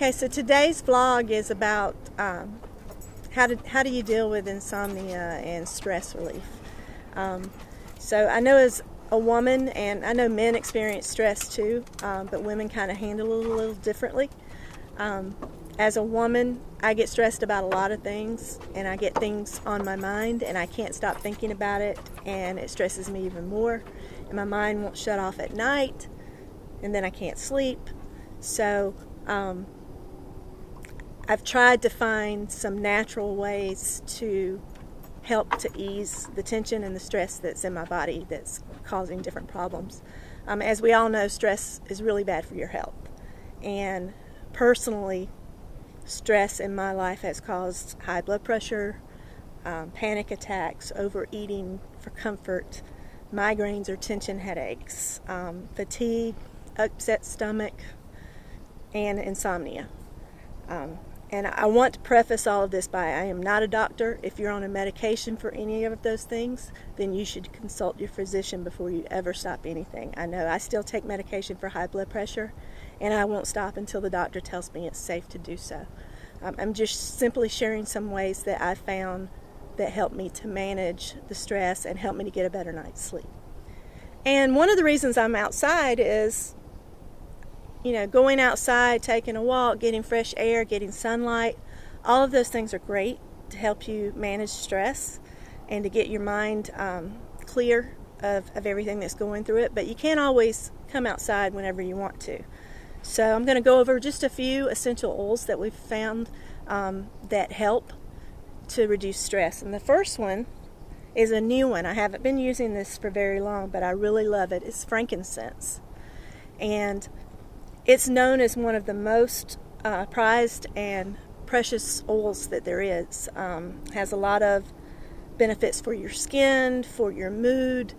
Okay, so today's vlog is about how do you deal with insomnia and stress relief. So I know as a woman, and I know men experience stress too, but women kind of handle it a little differently. As a woman, I get stressed about a lot of things, and I get things on my mind, and I can't stop thinking about it, and it stresses me even more. And my mind won't shut off at night, and then I can't sleep. So I've tried to find some natural ways to help to ease the tension and the stress that's in my body that's causing different problems. As we all know, stress is really bad for your health. And personally, stress in my life has caused high blood pressure, panic attacks, overeating for comfort, migraines or tension headaches, fatigue, upset stomach, and insomnia. And I want to preface all of this by I am not a doctor. If you're on a medication for any of those things, then you should consult your physician before you ever stop anything. I know I still take medication for high blood pressure, and I won't stop until the doctor tells me it's safe to do so. I'm just simply sharing some ways that I found that help me to manage the stress and help me to get a better night's sleep. And one of the reasons I'm outside is, going outside, taking a walk, getting fresh air, getting sunlight. All of those things are great to help you manage stress and to get your mind clear of everything that's going through it. But you can't always come outside whenever you want to. So I'm going to go over just a few essential oils that we've found that help to reduce stress. And the first one is a new one. I haven't been using this for very long, but I really love it. It's frankincense. And it's known as one of the most prized and precious oils that there is. Has a lot of benefits for your skin, for your mood,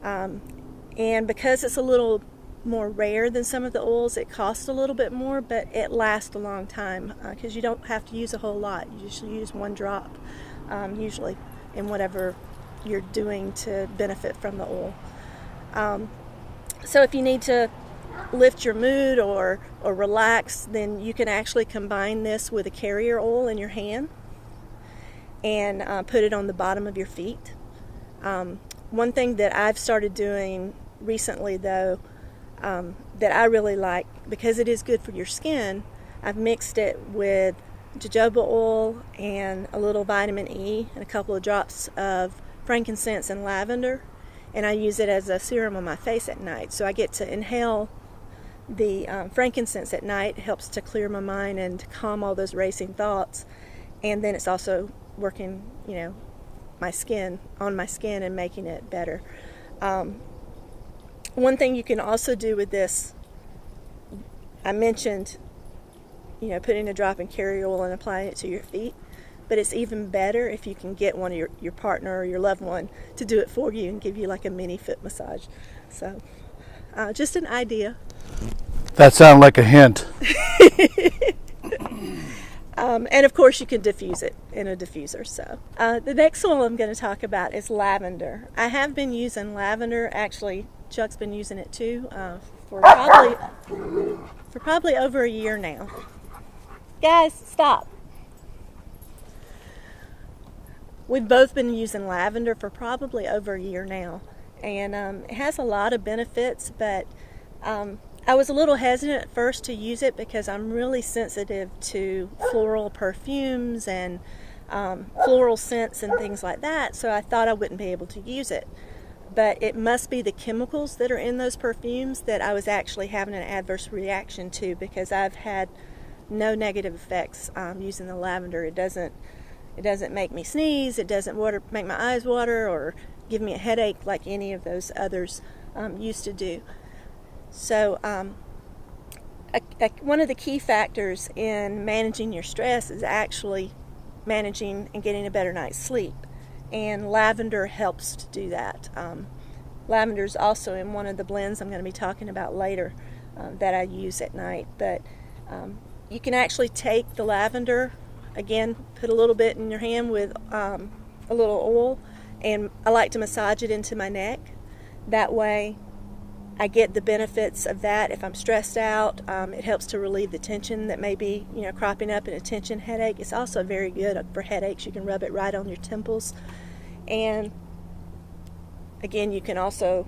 and because it's a little more rare than some of the oils, it costs a little bit more, but it lasts a long time because you don't have to use a whole lot. You just use one drop, usually, in whatever you're doing to benefit from the oil. So if you need to lift your mood or relax, then you can actually combine this with a carrier oil in your hand and put it on the bottom of your feet. One thing that I've started doing recently, though, that I really like, because it is good for your skin, I've mixed it with jojoba oil and a little vitamin E and a couple of drops of frankincense and lavender, and I use it as a serum on my face at night. So I get to inhale the frankincense at night. It helps to clear my mind and to calm all those racing thoughts, and then it's also working, on my skin and making it better. One thing you can also do with this, I mentioned, putting a drop in carrier oil and applying it to your feet, but it's even better if you can get one of your partner or your loved one to do it for you and give you like a mini foot massage. So just an idea. That sounded like a hint. And of course you can diffuse it in a diffuser. So the next one I'm going to talk about is lavender. I have been using lavender. Actually, Chuck's been using it too for probably over a year now. Guys, stop. We've both been using lavender for probably over a year now, and it has a lot of benefits, but I was a little hesitant at first to use it because I'm really sensitive to floral perfumes and floral scents and things like that, so I thought I wouldn't be able to use it. But it must be the chemicals that are in those perfumes that I was actually having an adverse reaction to, because I've had no negative effects using the lavender. It doesn't make me sneeze, it doesn't make my eyes water or give me a headache like any of those others used to do. So one of the key factors in managing your stress is actually managing and getting a better night's sleep. And lavender helps to do that. Lavender is also in one of the blends I'm going to be talking about later that I use at night. But you can actually take the lavender, again, put a little bit in your hand with a little oil, and I like to massage it into my neck. That way I get the benefits of that if I'm stressed out. It helps to relieve the tension that may be, cropping up in a tension headache. It's also very good for headaches. You can rub it right on your temples. And again, you can also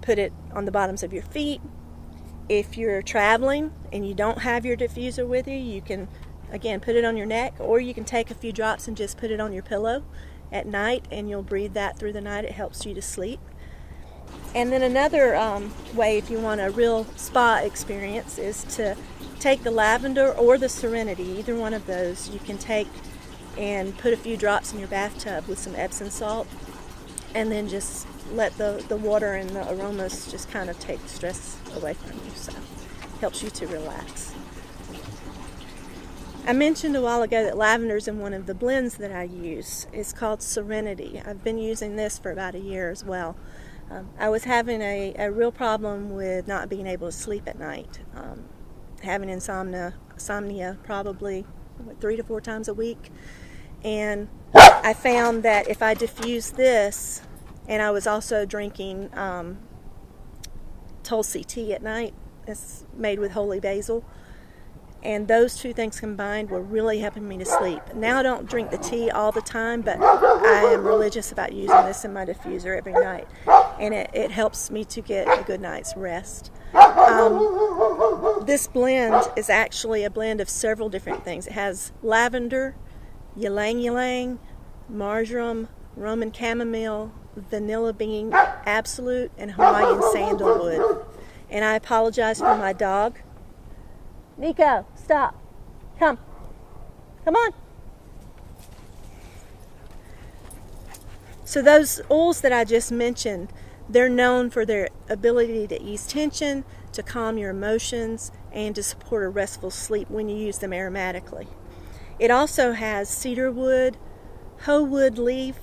put it on the bottoms of your feet. If you're traveling and you don't have your diffuser with you, you can, again, put it on your neck, or you can take a few drops and just put it on your pillow at night, and you'll breathe that through the night. It helps you to sleep. And then another way, if you want a real spa experience, is to take the Lavender or the Serenity, either one of those. You can take and put a few drops in your bathtub with some Epsom salt, and then just let the water and the aromas just kind of take the stress away from you. So it helps you to relax. I mentioned a while ago that lavender is in one of the blends that I use. It's called Serenity. I've been using this for about a year as well. I was having a real problem with not being able to sleep at night, having insomnia probably 3 to 4 times a week. And I found that if I diffuse this, and I was also drinking Tulsi tea at night. It's made with holy basil. And those two things combined were really helping me to sleep. Now I don't drink the tea all the time, but I am religious about using this in my diffuser every night. And it helps me to get a good night's rest. This blend is actually a blend of several different things. It has lavender, ylang ylang, marjoram, Roman chamomile, vanilla bean absolute, and Hawaiian sandalwood. And I apologize for my dog. Nico, stop. Come on. So those oils that I just mentioned, they're known for their ability to ease tension, to calm your emotions, and to support a restful sleep when you use them aromatically. It also has cedarwood, hoe wood leaf,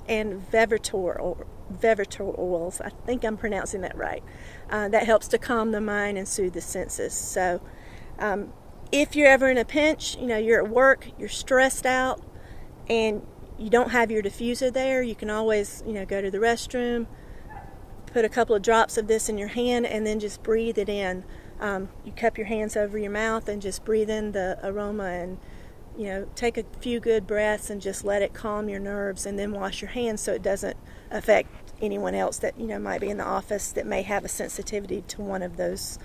and vegetor oils. I think I'm pronouncing that right. That helps to calm the mind and soothe the senses. So if you're ever in a pinch, you're at work, you're stressed out, and you don't have your diffuser there, you can always, go to the restroom, put a couple of drops of this in your hand, and then just breathe it in. You cup your hands over your mouth and just breathe in the aroma, and take a few good breaths and just let it calm your nerves, and then wash your hands so it doesn't affect anyone else that might be in the office that may have a sensitivity to one of those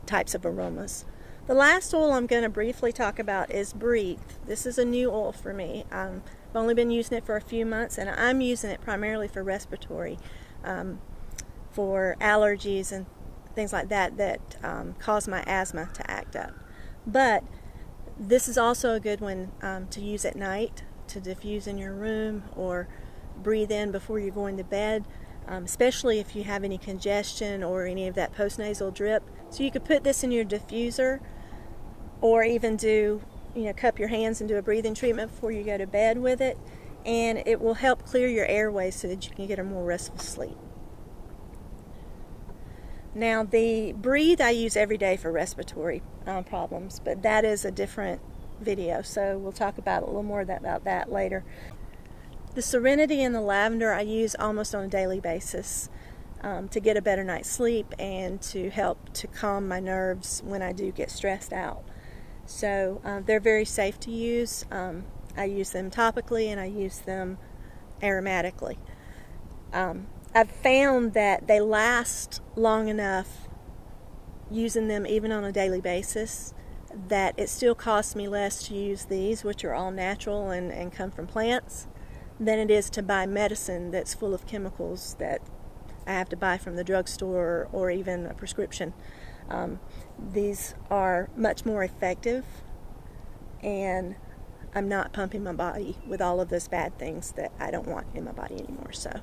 types of aromas. The last oil I'm going to briefly talk about is Breathe. This is a new oil for me. I've only been using it for a few months, and I'm using it primarily for respiratory, for allergies and things like that cause my asthma to act up. But this is also a good one to use at night, to diffuse in your room or breathe in before you're going to bed, especially if you have any congestion or any of that postnasal drip. So you could put this in your diffuser, or even cup your hands and do a breathing treatment before you go to bed with it, and it will help clear your airways so that you can get a more restful sleep. Now, the Breathe I use every day for respiratory problems, but that is a different video, so we'll talk about a little more about that later. The Serenity and the Lavender I use almost on a daily basis to get a better night's sleep and to help to calm my nerves when I do get stressed out. So they're very safe to use. I use them topically and I use them aromatically. I've found that they last long enough using them even on a daily basis that it still costs me less to use these, which are all natural and come from plants, than it is to buy medicine that's full of chemicals that I have to buy from the drugstore or even a prescription. These are much more effective, and I'm not pumping my body with all of those bad things that I don't want in my body anymore. So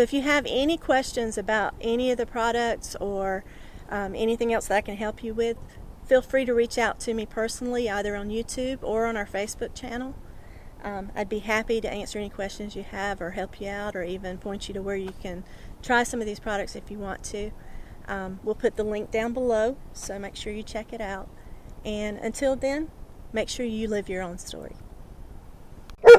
if you have any questions about any of the products or anything else that I can help you with, feel free to reach out to me personally, either on YouTube or on our Facebook channel. I'd be happy to answer any questions you have or help you out, or even point you to where you can try some of these products if you want to. We'll put the link down below, so make sure you check it out. And until then, make sure you live your own story. Woo!